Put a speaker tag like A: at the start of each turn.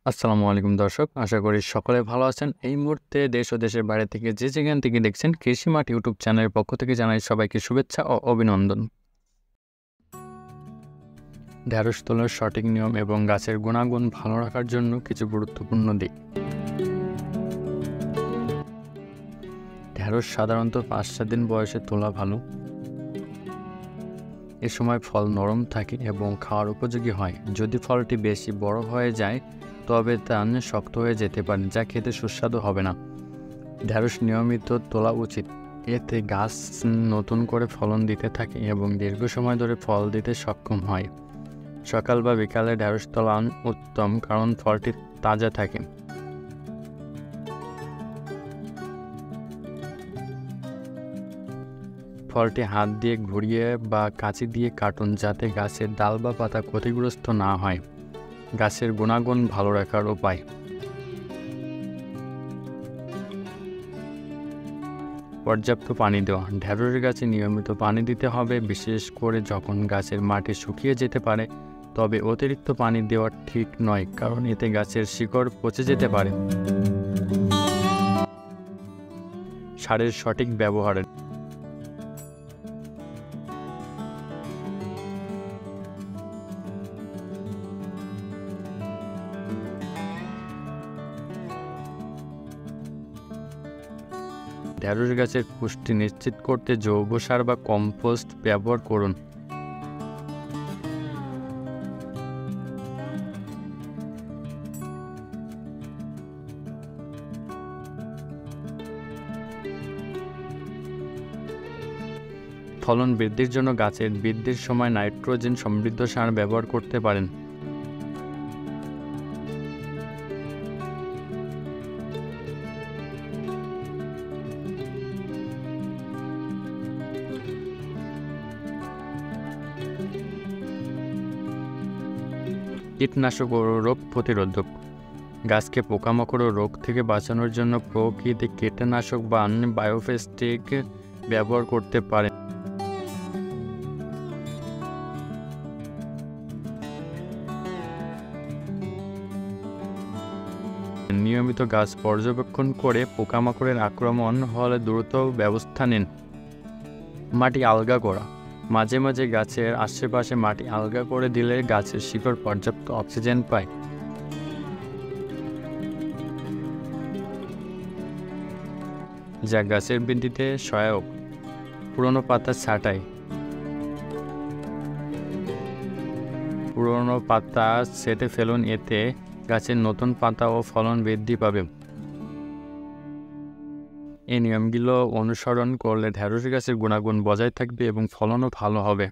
A: আসসালামু আলাইকুম দর্শক, আশা করি সকলে ভালো আছেন। এই মুহূর্তে দেশ ও দেশের বাইরে থেকে যে যেখান থেকে দেখছেন কৃষি মাঠ ইউটিউব চ্যানেলের পক্ষ থেকে জানাই সবাইকে শুভেচ্ছা ও অভিনন্দন। ঢেঁড়স তোলার সঠিক নিয়ম এবং গাছের গুণাগুণ ভালো রাখার জন্য কিছু গুরুত্বপূর্ণ দিক। ঢেঁড়স সাধারণত 5-7 দিন বয়সে তোলা ভালো। এ সময় ফল নরম থাকে এবং খাওয়ার উপযোগী হয়। যদি ফলটি বেশি বড় হয়ে যায় তবে তা শক্ত হয়ে যেতে পারে, যা খেতে সুস্বাদু হবে না। ঢেঁড়স নিয়মিত তোলা উচিত, এতে গাছ নতুন করে ফলন দিতে থাকে এবং দীর্ঘ সময় ধরে ফল দিতে সক্ষম হয়। সকাল বা বিকালে ঢেঁড়স তোলা উত্তম, কারণ ফলটি তাজা থাকে। ফলটি হাত দিয়ে ঘুরিয়ে বা কাঁচি দিয়ে কাটুন, যাতে গাছের ডাল বা পাতা ক্ষতিগ্রস্ত না হয়। গাছের গুণাগুণ ভালো রাখার উপায়: পর্যাপ্ত পানি দেওয়া। ঢেঁড়স গাছে নিয়মিত পানি দিতে হবে, বিশেষ করে যখন গাছের মাটি শুকিয়ে যেতে পারে। তবে অতিরিক্ত পানি দেওয়া ঠিক নয়, কারণ এতে গাছের শিকড় পচে যেতে পারে। সারের সঠিক ব্যবহার। ঢেঁড়স গাছের পুষ্টি নিশ্চিত করতে জৈব সার বা কম্পোস্ট ব্যবহার করুন। ফলন বৃদ্ধির জন্য গাছের বৃদ্ধির সময় নাইট্রোজেন সমৃদ্ধ সার ব্যবহার করতে পারেন। কীটনাশক ও রোগ প্রতিরোধক। গাছকে পোকামাকড় ও রোগ থেকে বাঁচানোর জন্য প্রকৃতিক কীটনাশক বা বায়োপেস্টিক ব্যবহার করতে পারেন। নিয়মিত গাছ পর্যবেক্ষণ করে পোকামাকড়ের আক্রমণ হলে দ্রুত ব্যবস্থা নিন। মাটি আলগা করা। মাঝে মাঝে গাছের আশেপাশে মাটি আলগা করে দিলে গাছের শিকড় পর্যাপ্ত অক্সিজেন পায়। যা গাছের বৃদ্ধিতে সহায়ক। পুরনো পাতা ছাঁটাই। পুরনো পাতা ছেঁটে ফেলুন, এতে গাছের নতুন পাতা ও ফলন বৃদ্ধি পাবে। এই নিয়মগুলো অনুসরণ করলে ঢেঁড়স গাছের গুণাগুণ বজায় থাকবে এবং ফলনও ভালো হবে।